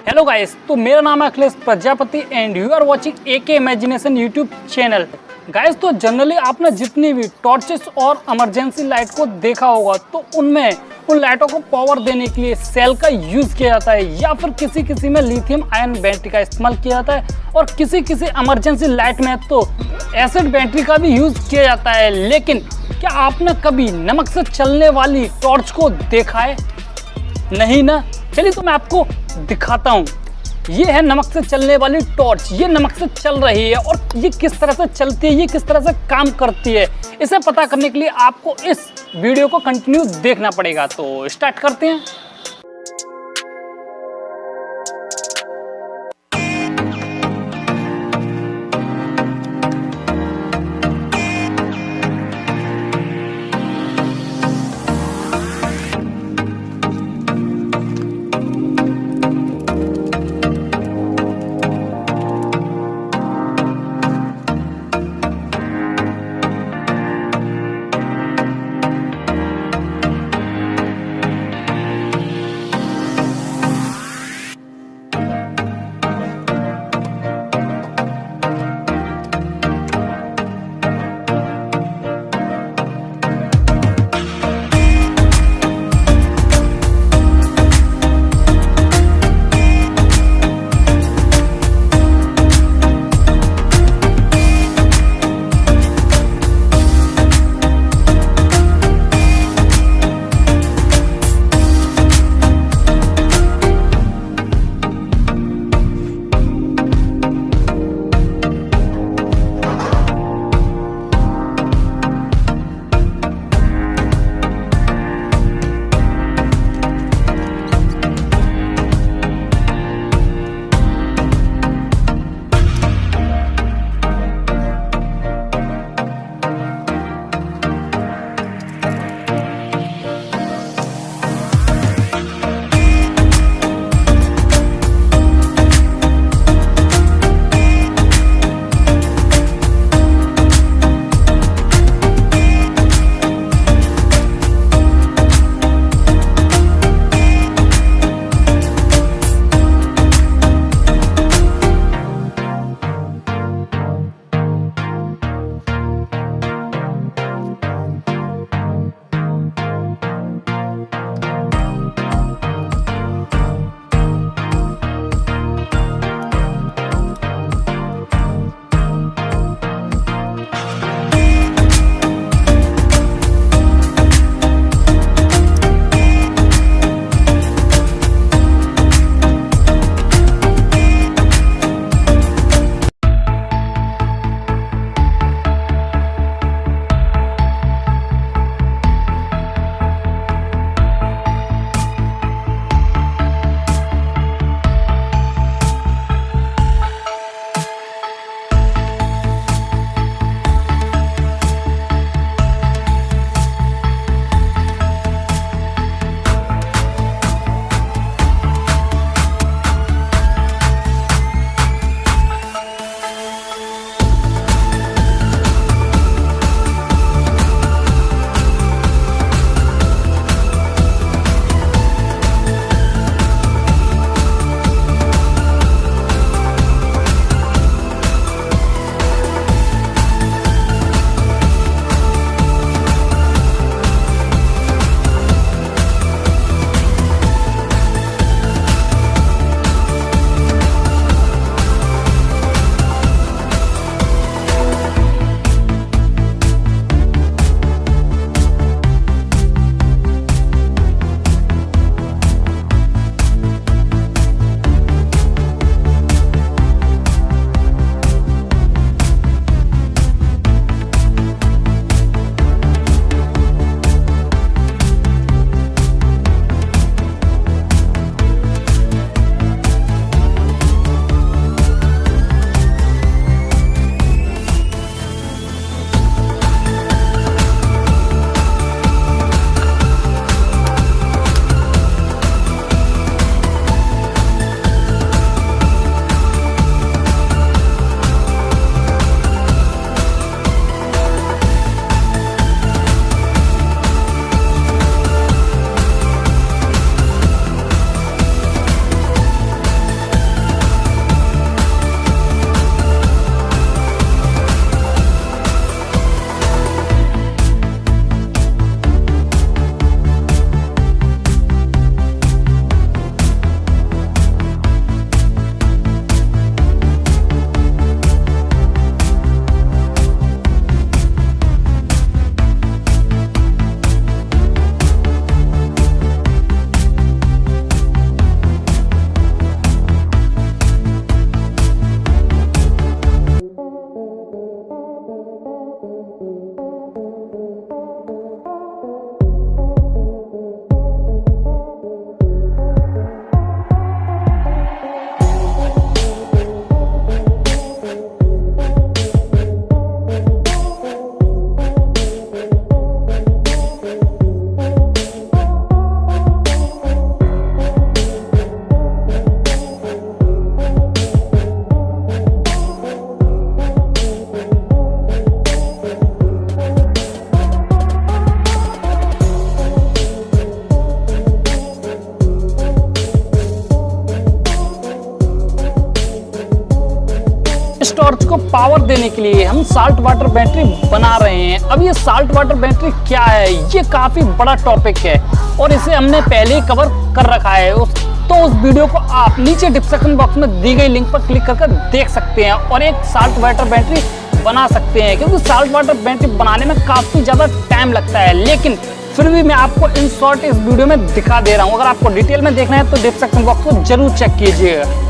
Hello guys, तो मेरा नाम है Akhilesh Prajapati and you are watching AK imagination YouTube channel. Guys, तो जनरली आपने जितनी भी टॉर्चेस और इमरजेंसी लाइट को देखा होगा तो उनमें उन लाइटों को पावर देने के लिए सेल का यूज किया जाता है या फिर किसी में लिथियम आयन बैटरी का इस्तेमाल किया जाता है और किसी इमरजेंसी लाइट में तो एसिड बैटरी का भी यूज किया जाता है। लेकिन क्या आपने कभी नमक से चलने वाली टॉर्च को देखा है? नहीं ना। चलिए तो मैं आपको दिखाता हूँ। ये है नमक से चलने वाली टॉर्च। ये नमक से चल रही है और ये किस तरह से चलती है, ये किस तरह से काम करती है, इसे पता करने के लिए आपको इस वीडियो को कंटिन्यू देखना पड़ेगा। तो स्टार्ट करते हैं। टॉर्च को पावर देने के लिए हम साल्ट वाटर बैटरी बना रहे हैं। अब ये साल्ट वाटर बैटरी क्या है, ये काफी बड़ा टॉपिक है और इसे हमने पहले ही कवर कर रखा है। तो उस वीडियो को आप नीचे डिस्क्रिप्शन बॉक्स में दी गई लिंक पर क्लिक करके देख सकते हैं और एक साल्ट वाटर बैटरी बना सकते हैं, क्योंकि साल्ट वाटर बैटरी बनाने में काफी ज्यादा टाइम लगता है, लेकिन फिर भी मैं आपको इन शॉर्ट इस वीडियो में दिखा दे रहा हूँ। अगर आपको डिटेल में देखना है तो डिस्क्रिप्शन बॉक्स को जरूर चेक कीजिएगा।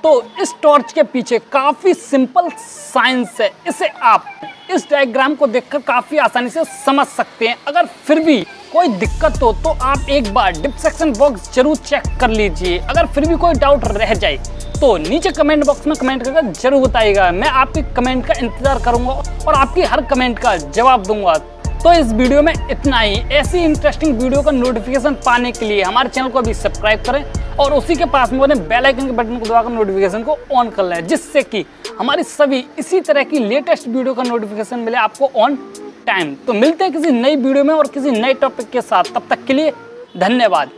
तो इस टॉर्च के पीछे काफी सिंपल साइंस है, इसे आप इस डायग्राम को देखकर काफी आसानी से समझ सकते हैं। अगर फिर भी कोई दिक्कत हो तो आप एक बार डिस्क्रिप्शन बॉक्स जरूर चेक कर लीजिए। अगर फिर भी कोई डाउट रह जाए तो नीचे कमेंट बॉक्स में कमेंट करके जरूर बताइएगा। मैं आपके कमेंट का इंतजार करूंगा और आपकी हर कमेंट का जवाब दूंगा। तो इस वीडियो में इतना ही। ऐसी इंटरेस्टिंग वीडियो का नोटिफिकेशन पाने के लिए हमारे चैनल को अभी सब्सक्राइब करें और उसी के पास में बने बेल आइकन के बटन को दबाकर नोटिफिकेशन को ऑन कर लें, जिससे कि हमारी सभी इसी तरह की लेटेस्ट वीडियो का नोटिफिकेशन मिले आपको ऑन टाइम। तो मिलते हैं किसी नई वीडियो में और किसी नए टॉपिक के साथ। तब तक के लिए धन्यवाद।